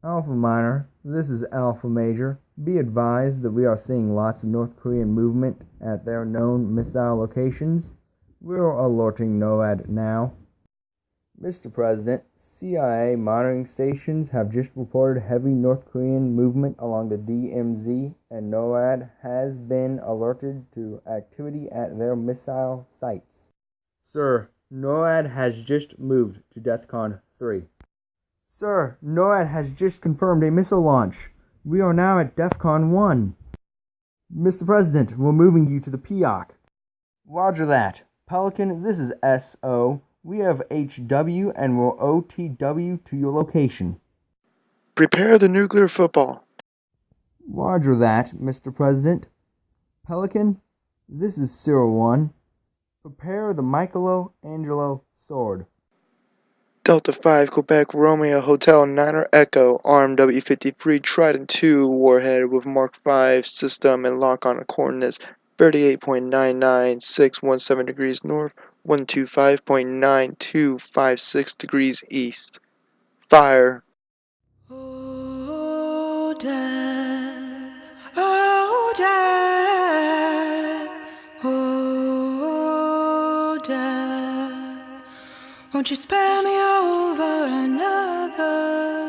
Alpha Minor, this is Alpha Major. Be advised that we are seeing lots of North Korean movement at their known missile locations. We're alerting NOAD now. Mr. President, CIA monitoring stations have just reported heavy North Korean movement along the DMZ, and NOAD has been alerted to activity at their missile sites. Sir, NOAD has just moved to DEFCON 3. Sir, NOAD has just confirmed a missile launch. We are now at DEFCON 1. Mr. President, we're moving you to the PEOC. Roger that. Pelican, this is SO. We have HW and we'll OTW to your location. Prepare the nuclear football. Roger that, Mr. President. Pelican, this is 01. Prepare the Michelangelo sword. Delta 5, Quebec, Romeo, Hotel, Niner Echo, armed W-53 Trident II warhead with Mark V system and lock-on coordinates 38.99617 degrees north, 125.9256 degrees east. Fire. Oh, Dad. Oh, Dad. Oh, Dad. Won't you spare me over another?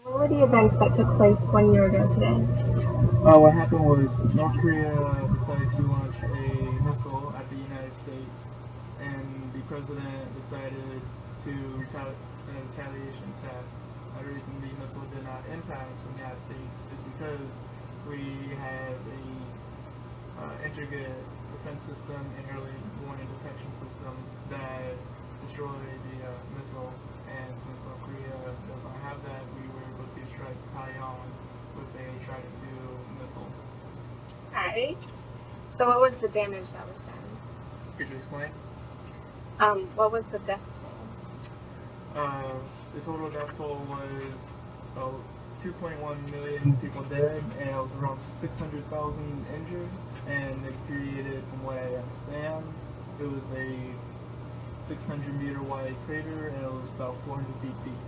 What were the events that took place 1 year ago today? What happened was North Korea decided to launch a missile at the United States, and the president decided to send a retaliation attack. The reason the missile did not impact the United States is because we have a intricate defense system and early warning detection system that destroyed the missile, and since North Korea does not have that, we were able to strike Pyongyang with a Trident II missile. Alright. So what was the damage that was done? Could you explain? What was the death toll? The total death toll was 2.1 million people dead, and it was around 600,000 injured, and it created, from what I understand, it was a 600-meter wide crater, and it was about 400 feet deep.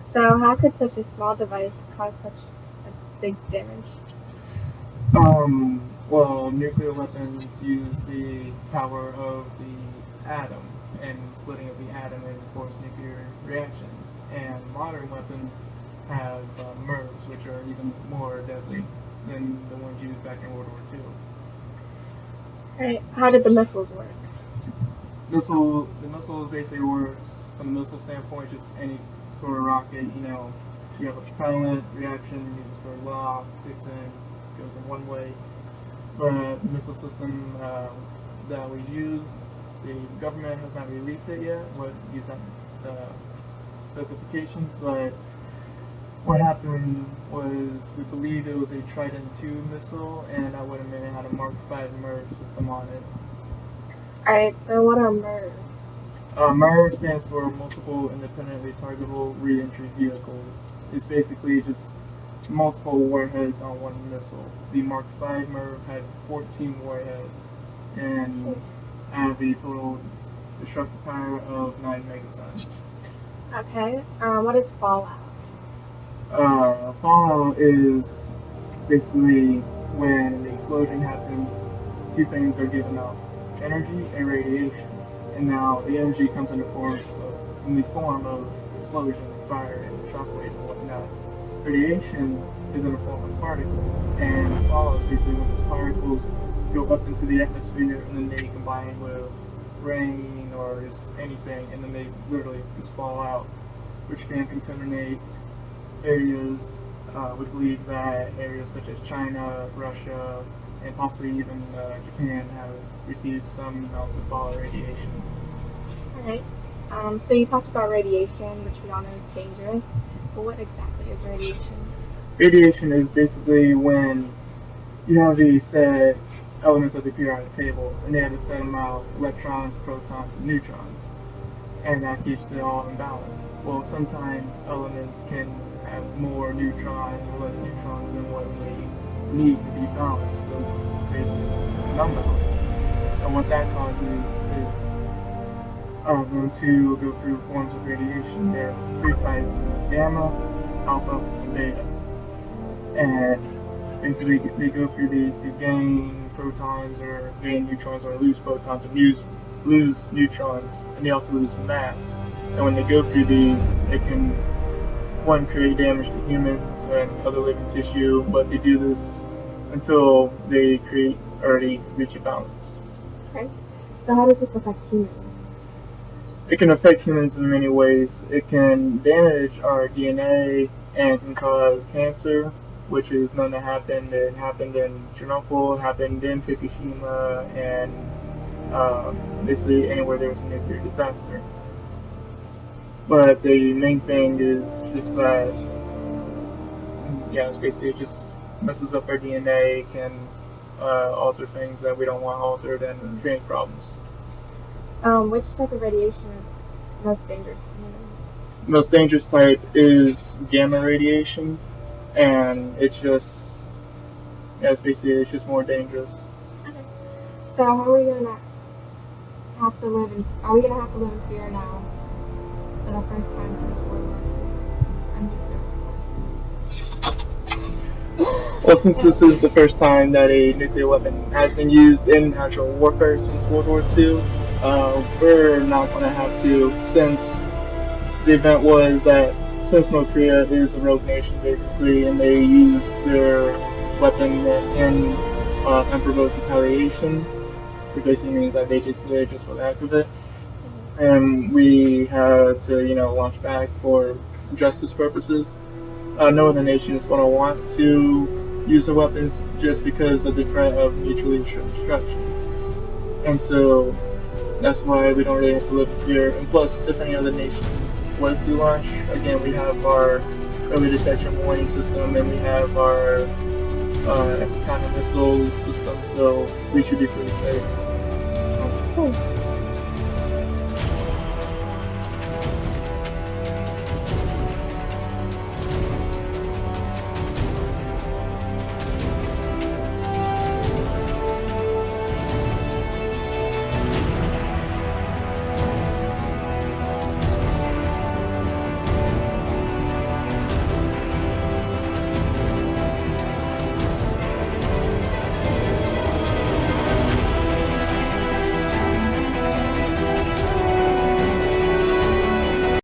So how could such a small device cause such a big damage? Well, nuclear weapons use the power of the atom and splitting of the atom and force nuclear reactions. And modern weapons have MIRVs, which are even more deadly than the ones used back in World War II. Alright, how did the missiles work? The missile basically works, from the missile standpoint, just any sort of rocket. You have a propellant reaction, you just for lock, kicks in, goes in one way. The missile system that was used, the government has not released it yet, what these specifications, but what happened was we believe it was a Trident II missile, and that would have meant it had a Mark V MIRV system on it. Alright, so what are MIRVs? MIRV stands for Multiple Independently Targetable Reentry Vehicles. It's basically just multiple warheads on one missile. The Mark V MIRV had 14 warheads and had a total destructive power of 9 megatons. Okay, what is fallout? Fallout is basically when the explosion happens, two things are given off, energy and radiation. And now the energy comes in the form of explosion, fire, and shockwave and whatnot. Radiation is in the form of particles, and fallout is basically when those particles go up into the atmosphere and then they combine with rain or just anything, and then they literally just fall out, which can contaminate areas. We believe that areas such as China, Russia, and possibly even Japan have received some amounts of fallout radiation. Alright, so you talked about radiation, which we all know is dangerous, but what exactly is radiation? Radiation is basically when you have these set elements of the periodic table, and they have a set amount of electrons, protons, and neutrons, and that keeps it all in balance. Well, sometimes elements can have more neutrons or less neutrons than what they need to be balanced, so it's basically unbalanced. And what that causes is them to go through forms of radiation. There are three types: gamma, alpha, and beta. And basically, they go through these to gain protons or gain neutrons, or lose protons and lose neutrons, and they also lose mass. And when they go through these, it can, one, create damage to humans and other living tissue, but they do this until they create or they reach a balance. Okay. So how does this affect humans? It can affect humans in many ways. It can damage our DNA and can cause cancer, which is known to happen. It happened in Chernobyl, it happened in Fukushima, and basically anywhere there was a nuclear disaster. But the main thing is just that, it's basically it just messes up our DNA, can alter things that we don't want altered, and create problems. Which type of radiation is most dangerous to humans? The most dangerous type is gamma radiation, and it's just, it's just more dangerous. Okay. So how are we gonna have to live in? Are we gonna have to live in fear now for the first time since World War II? Well, since this is the first time that a nuclear weapon has been used in actual warfare since World War II, we're not going to have to, since the event was that since North Korea is a rogue nation basically, and they use their weapon in unprovoked retaliation, which basically means that they just did it just for the heck of it, and we had to, launch back for justice purposes. No other nation is going to want to use their weapons just because of the threat of mutually assured destruction. And so that's why we don't really have to live in fear. And plus, if any other nation was to launch, again, we have our early detection warning system, and we have our counter missile system, so we should be pretty safe. Okay, cool.